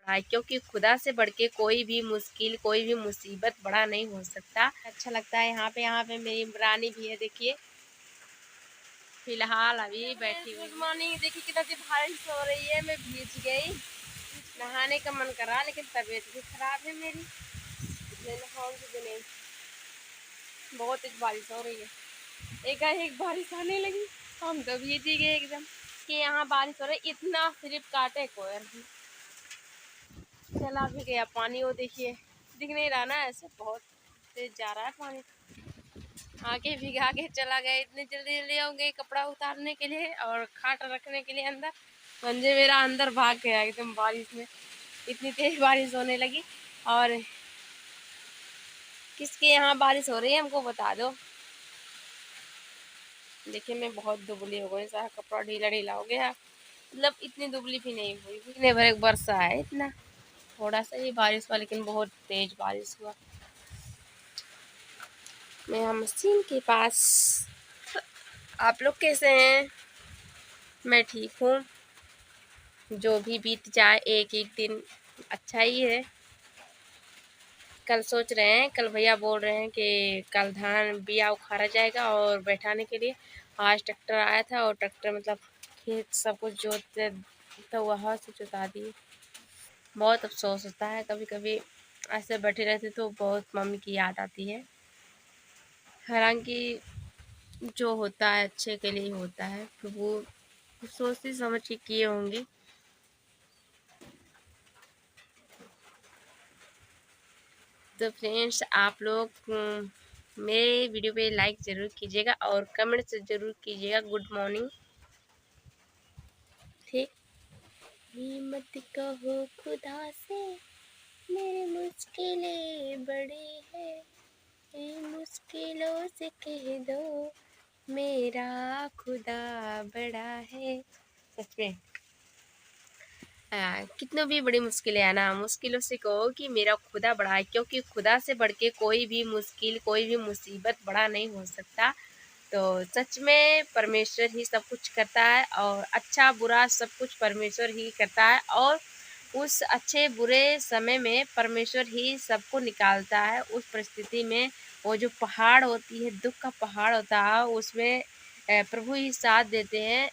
क्योंकि खुदा से बढ़ के कोई भी मुश्किल, कोई भी मुसीबत बड़ा नहीं हो सकता। अच्छा लगता है यहाँ पे मेरी रानी भी है, देखिए फिलहाल अभी बैठी हुई। Good morning. देखिए कितना बारिश हो रही है, मैं भीग गई। नहाने का मन करा लेकिन तबीयत भी खराब है मेरी, इसलिए नहाऊंगी भी नहीं। बहुत तेज बारिश हो रही है, एकाएक बारिश आने लगी, हम तो भीग गए एकदम। कि यहाँ बारिश हो रही है, इतना सिर्फ काटे कोयर भी चला भी गया पानी। वो देखिए दिख नहीं रहा ना, ऐसे बहुत तेज जा रहा है पानी। आगे भिगा के चला गया, इतने जल्दी जल्दी हो गए कपड़ा उतारने के लिए और खाट रखने के लिए अंदर। पंजे मेरा अंदर भाग गया एकदम बारिश में, इतनी तेज बारिश होने लगी। और किसके यहाँ बारिश हो रही है हमको बता दो। देखिए मैं बहुत दुबली हो गई, सारा कपड़ा ढीला ढीला हो गया। मतलब इतनी दुबली भी नहीं हुई, महीने भर एक बरसा है, इतना थोड़ा सा ही बारिश हुआ लेकिन बहुत तेज बारिश हुआ। मैं यहाँ मशीन के पास। आप लोग कैसे हैं? मैं ठीक हूँ। जो भी बीत जाए एक एक दिन अच्छा ही है। कल सोच रहे हैं, कल भैया बोल रहे हैं कि कल धान बिया उखाड़ा जाएगा और बैठाने के लिए। आज ट्रैक्टर आया था और ट्रैक्टर मतलब खेत सब कुछ जोतते तो वहाँ से जोता दिए। बहुत अफसोस होता है कभी कभी, ऐसे बैठे रहते तो बहुत मम्मी की याद आती है। हालांकि जो होता है अच्छे के लिए ही होता है, तो वो सोचती समझ के किए होंगे। तो फ्रेंड्स आप लोग मेरे वीडियो पे लाइक ज़रूर कीजिएगा और कमेंट ज़रूर कीजिएगा गुड मॉर्निंग, ठीक। हिम्मत कहो खुदा से, मेरी मुश्किलें बड़ी है, इन मुश्किलों से कह दो मेरा खुदा बड़ा है। सच में कितनी भी बड़ी मुश्किलें है ना, मुश्किलों से कहो कि मेरा खुदा बड़ा है, क्योंकि खुदा से बढ़ के कोई भी मुश्किल, कोई भी मुसीबत बड़ा नहीं हो सकता। तो सच में परमेश्वर ही सब कुछ करता है और अच्छा बुरा सब कुछ परमेश्वर ही करता है। और उस अच्छे बुरे समय में परमेश्वर ही सबको निकालता है उस परिस्थिति में। वो जो पहाड़ होती है, दुख का पहाड़ होता है, उसमें प्रभु ही साथ देते हैं।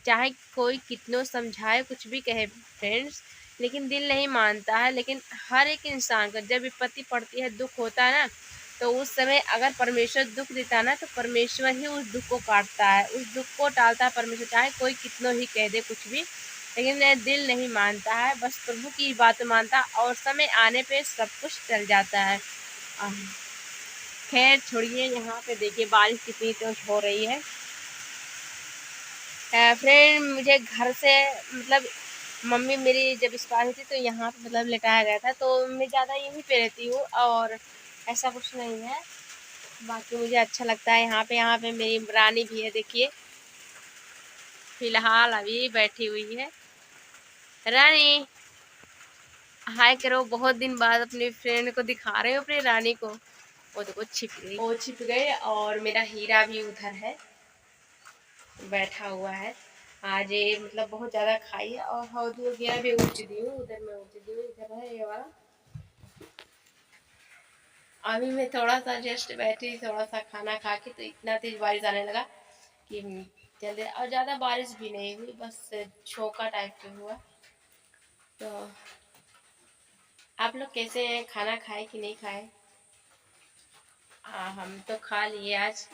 चाहे कोई कितनों समझाए, कुछ भी कहे फ्रेंड्स, लेकिन दिल नहीं मानता है। लेकिन हर एक इंसान को जब विपत्ति पड़ती है, दुख होता है ना, तो उस समय अगर परमेश्वर दुख देता है ना, तो परमेश्वर ही उस दुख को काटता है, उस दुख को टालता है परमेश्वर। चाहे कोई कितनों ही कह दे कुछ भी, लेकिन यह दिल नहीं मानता है, बस प्रभु की बात मानता है और समय आने पे सब कुछ चल जाता है। खैर छोड़िए, यहाँ पे देखिए बारिश कितनी तेज हो रही है। फ्रेंड मुझे घर से मतलब मम्मी मेरी जब एक्सपायर हुई थी तो यहाँ पे मतलब लेटाया गया था, तो मैं ज़्यादा यहीं पे रहती हूँ और ऐसा कुछ नहीं है। बाकी मुझे अच्छा लगता है यहाँ पे मेरी रानी भी है, देखिए फिलहाल अभी बैठी हुई है। रानी हाय करो, बहुत दिन बाद अपने फ्रेंड को दिखा रहे हो, अपनी रानी को। वो देखो छिप गई, वो छिप गए और मेरा हीरा भी उधर है बैठा हुआ है। आज ये मतलब बहुत ज़्यादा खाई है और हौदी वगैरह भी उठ दी हूँ, उधर मैं उठ दी हूँ, इधर है ये वाला। अभी मैं थोड़ा सा जस्ट बैठी, थोड़ा सा खाना खा के, तो इतना तेज बारिश आने लगा कि जल्दी, और ज़्यादा बारिश भी नहीं हुई, बस छोका टाइप का हुआ। तो आप लोग कैसे हैं, खाना खाए कि नहीं खाए? हाँ हम तो खा लिए आज,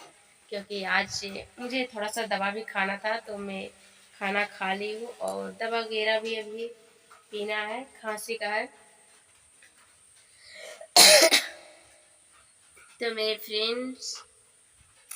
क्योंकि आज मुझे थोड़ा सा दवा भी खाना था, तो मैं खाना खा ली हूँ और दवा वगैरह भी अभी पीना है, खांसी का है। तो मेरे फ्रेंड्स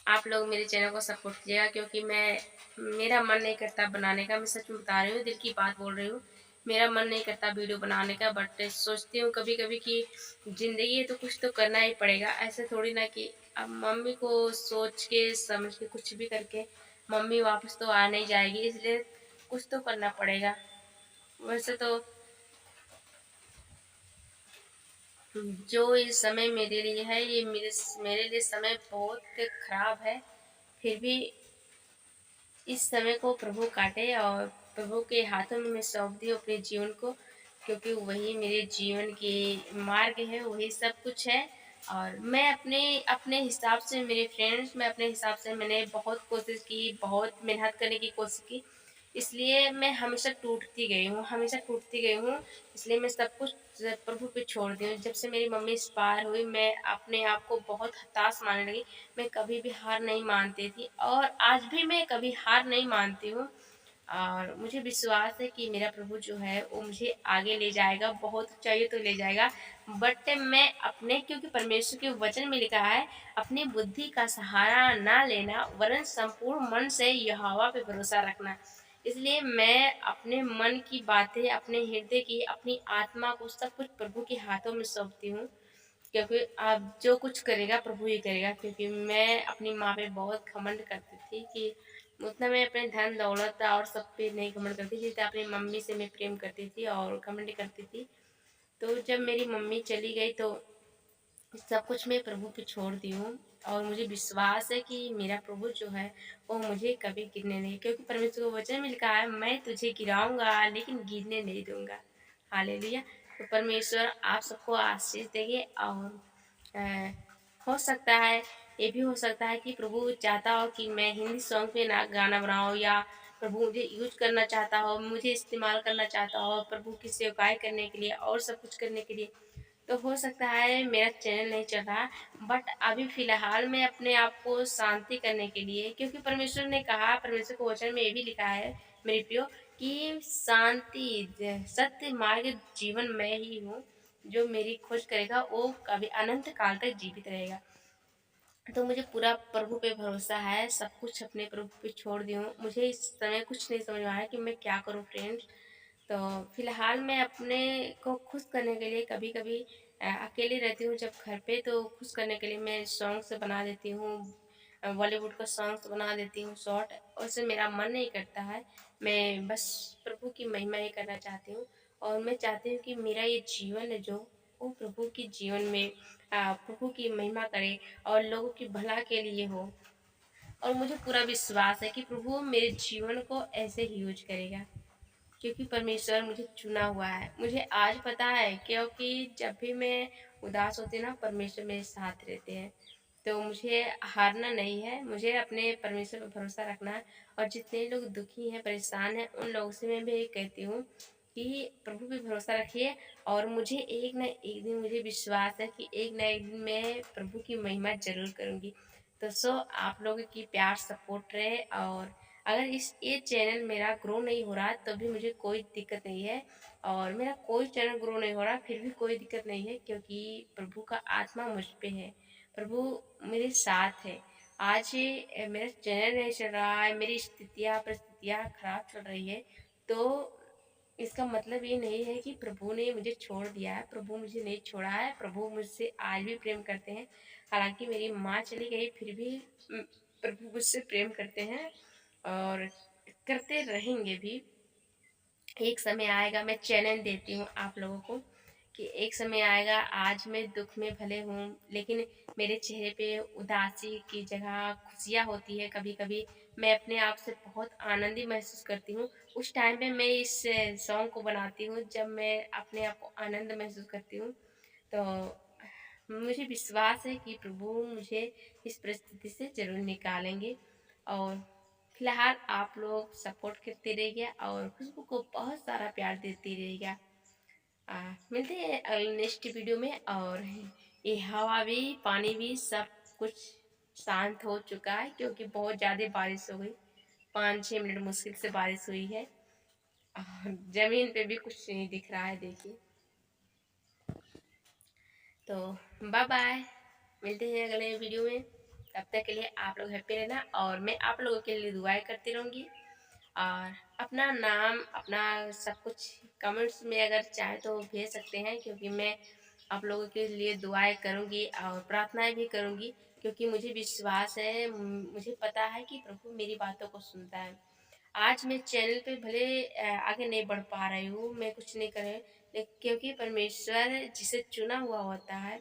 आप लोग मेरे चैनल को सपोर्ट कीजिएगा, क्योंकि मेरा मन नहीं करता बनाने का, मैं सच में बता रही हूँ, दिल की बात बोल रही हूँ। मेरा मन नहीं करता वीडियो बनाने का, बट सोचती हूँ कभी कभी कि ज़िंदगी है तो कुछ तो करना ही पड़ेगा। ऐसे थोड़ी ना कि अब मम्मी को सोच के समझ के कुछ भी करके मम्मी वापस तो आ नहीं जाएगी, इसलिए कुछ तो करना पड़ेगा। वैसे तो जो ये समय मेरे लिए है, ये मेरे लिए समय बहुत खराब है। फिर भी इस समय को प्रभु काटे और प्रभु के हाथों में मैं सौंप दी अपने जीवन को। क्योंकि वही मेरे जीवन के मार्ग है, वही सब कुछ है। और मैं अपने अपने हिसाब से मेरे फ्रेंड्स मैं अपने हिसाब से मैंने बहुत कोशिश की, बहुत मेहनत करने की कोशिश की, इसलिए मैं हमेशा टूटती गई हूँ, हमेशा टूटती गई हूँ। इसलिए मैं सब कुछ प्रभु पे छोड़ दी हूँ। जब से मेरी मम्मी एक्सपायर हुई, मैं अपने आप को बहुत हताश मानने लगी। मैं कभी भी हार नहीं मानती थी और आज भी मैं कभी हार नहीं मानती हूँ। और मुझे विश्वास है कि मेरा प्रभु जो है वो मुझे आगे ले जाएगा, बहुत ऊँचाइयों तो ले जाएगा। बट मैं अपने, क्योंकि परमेश्वर के वचन में लिखा है, अपनी बुद्धि का सहारा ना लेना वरन संपूर्ण मन से यहोवा पे भरोसा रखना। इसलिए मैं अपने मन की बातें, अपने हृदय की, अपनी आत्मा को सब कुछ प्रभु के हाथों में सौंपती हूँ। क्योंकि अब जो कुछ करेगा प्रभु ही करेगा। क्योंकि मैं अपनी माँ पे बहुत घमंड करती थी कि उतना मैं अपने धन दौलत और सब पे नहीं घमंड करती थी, जितना अपनी मम्मी से मैं प्रेम करती थी और घमंड करती थी। तो जब मेरी मम्मी चली गई तो सब कुछ मैं प्रभु पे छोड़ दी हूँ। और मुझे विश्वास है कि मेरा प्रभु जो है वो मुझे कभी गिरने नहीं, क्योंकि परमेश्वर के वचन में लिखा है, मैं तुझे गिराऊंगा लेकिन गिरने नहीं दूंगा। हालेलुया। तो परमेश्वर आप सबको आशीष देंगे। और अ, हो सकता है, ये भी हो सकता है कि प्रभु चाहता हो कि मैं हिंदी सॉन्ग पे ना गाना बनाऊँ, या प्रभु मुझे यूज करना चाहता हो, मुझे इस्तेमाल करना चाहता हो प्रभु की सेवकाई करने के लिए और सब कुछ करने के लिए। तो हो सकता है मेरा चैनल नहीं चल रहा, बट अभी फ़िलहाल मैं अपने आप को शांति करने के लिए, क्योंकि परमेश्वर ने कहा, परमेश्वर के वचन में ये भी लिखा है मेरे प्रियो, कि शांति सत्य मार्ग जीवन मैं ही हूँ। जो मेरी खोज करेगा वो कभी अनंत काल तक जीवित रहेगा। तो मुझे पूरा प्रभु पे भरोसा है, सब कुछ अपने प्रभु पे छोड़ दी हूँ। मुझे इस समय कुछ नहीं समझ में आ रहा है कि मैं क्या करूँ फ्रेंड्स। तो फिलहाल मैं अपने को खुश करने के लिए कभी कभी अकेली रहती हूँ जब घर पे, तो खुश करने के लिए मैं सॉन्ग्स बना देती हूँ, बॉलीवुड का सॉन्ग्स बना देती हूँ शॉर्ट। उससे मेरा मन नहीं करता है, मैं बस प्रभु की महिमा ही करना चाहती हूँ। और मैं चाहती हूँ कि मेरा ये जीवन है जो, वो प्रभु के जीवन में प्रभु की महिमा करे और लोगों की भला के लिए हो। और मुझे पूरा विश्वास है कि प्रभु मेरे जीवन को ऐसे ही यूज करेगा, क्योंकि परमेश्वर मुझे चुना हुआ है। मुझे आज पता है, क्योंकि जब भी मैं उदास होती हूँ ना, परमेश्वर मेरे साथ रहते हैं। तो मुझे हारना नहीं है, मुझे अपने परमेश्वर पर भरोसा रखना है। और जितने लोग दुखी हैं, परेशान हैं, उन लोगों से मैं भी यही कहती हूँ कि प्रभु पे भरोसा रखिए। और मुझे एक ना एक दिन, मुझे विश्वास है कि एक ना एक दिन मैं प्रभु की महिमा ज़रूर करूँगी। तो आप लोगों की प्यार सपोर्ट रहे। और अगर इस ये चैनल मेरा ग्रो नहीं हो रहा तो भी मुझे कोई दिक्कत नहीं है। और मेरा कोई चैनल ग्रो नहीं हो रहा फिर भी कोई दिक्कत नहीं है, क्योंकि प्रभु का आत्मा मुझ पे है, प्रभु मेरे साथ है। आज मेरा चैनल नहीं चल रहा है, मेरी स्थितियाँ परिस्थितियाँ खराब चल रही है, तो इसका मतलब ये नहीं है कि प्रभु ने मुझे छोड़ दिया है। प्रभु मुझे नहीं छोड़ा है, प्रभु मुझसे आज भी प्रेम करते हैं। हालांकि मेरी माँ चली गई फिर भी प्रभु मुझसे प्रेम करते हैं और करते रहेंगे भी। एक समय आएगा, मैं चैलेंज देती हूँ आप लोगों को कि एक समय आएगा, आज मैं दुख में भले हूँ लेकिन मेरे चेहरे पे उदासी की जगह खुशियाँ होती है। कभी कभी मैं अपने आप से बहुत आनंदी महसूस करती हूँ। उस टाइम पे मैं इस सॉन्ग को बनाती हूँ जब मैं अपने आप को आनंद महसूस करती हूँ। तो मुझे विश्वास है कि प्रभु मुझे इस परिस्थिति से ज़रूर निकालेंगे। और फिलहाल आप लोग सपोर्ट करते रहिए और खुशबू को बहुत सारा प्यार देते रहिएगा। मिलते हैं अगले नेक्स्ट वीडियो में। और ये हवा भी, पानी भी, सब कुछ शांत हो चुका है, क्योंकि बहुत ज़्यादा बारिश हो गई। 5-6 मिनट मुश्किल से बारिश हुई है और ज़मीन पे भी कुछ नहीं दिख रहा है, देखिए। तो बाय बाय, मिलते हैं अगले वीडियो में। तब तक के लिए आप लोग हैप्पी रहना, और मैं आप लोगों के लिए दुआएं करती रहूँगी। और अपना नाम, अपना सब कुछ कमेंट्स में अगर चाहे तो भेज सकते हैं, क्योंकि मैं आप लोगों के लिए दुआएं करूँगी और प्रार्थनाएं भी करूँगी। क्योंकि मुझे विश्वास है, मुझे पता है कि प्रभु मेरी बातों को सुनता है। आज मैं चैनल पे भले आगे नहीं बढ़ पा रही हूँ, मैं कुछ नहीं कर रही, लेकिन क्योंकि परमेश्वर जिसे चुना हुआ होता है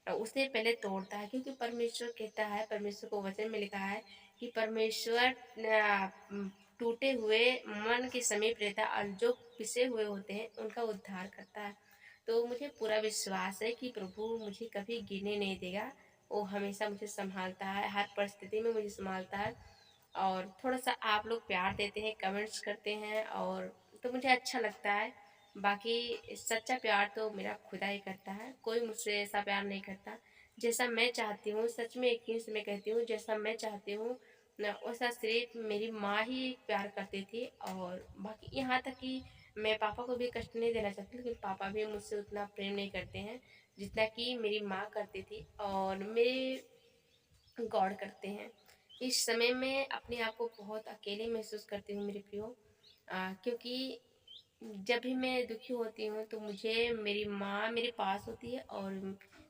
उसे पहले तोड़ता है। क्योंकि परमेश्वर कहता है, परमेश्वर को वचन में लिखा है कि परमेश्वर टूटे हुए मन के समीप रहता है और जो पिसे हुए होते हैं उनका उद्धार करता है। तो मुझे पूरा विश्वास है कि प्रभु मुझे कभी गिरने नहीं देगा। वो हमेशा मुझे संभालता है, हर परिस्थिति में मुझे संभालता है। और थोड़ा-सा आप लोग प्यार देते हैं, कमेंट्स करते हैं और तो मुझे अच्छा लगता है। बाकी सच्चा प्यार तो मेरा खुदा ही करता है, कोई मुझसे ऐसा प्यार नहीं करता। जैसा मैं चाहती हूँ, सच में यकीन से मैं कहती हूँ, जैसा मैं चाहती हूँ न वैसा सिर्फ़ मेरी माँ ही प्यार करती थी। और बाकी यहाँ तक कि मैं पापा को भी कष्ट नहीं देना चाहती, लेकिन पापा भी मुझसे उतना प्रेम नहीं करते हैं, जितना कि मेरी माँ करती थी और मेरे गॉड करते हैं। इस समय मैं अपने आप को बहुत अकेले महसूस करती हूँ मेरे प्रियो, क्योंकि जब भी मैं दुखी होती हूँ तो मुझे मेरी माँ मेरे पास होती है और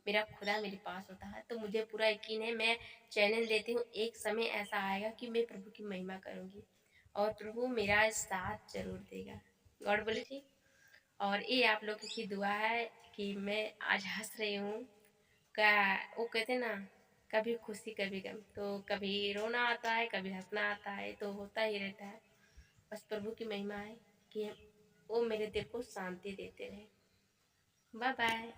मेरा खुदा मेरे पास होता है। तो मुझे पूरा यकीन है, मैं चैलेंज देती हूँ, एक समय ऐसा आएगा कि मैं प्रभु की महिमा करूँगी और प्रभु मेरा साथ ज़रूर देगा। God bless you. और ये आप लोगों की दुआ है कि मैं आज हँस रही हूँ। क्या वो कहते हैं ना, कभी खुशी कभी गम, तो कभी रोना आता है कभी हंसना आता है, तो होता ही रहता है। बस प्रभु की महिमा है कि वो मेरे दिल को शांति देते रहे। Bye bye.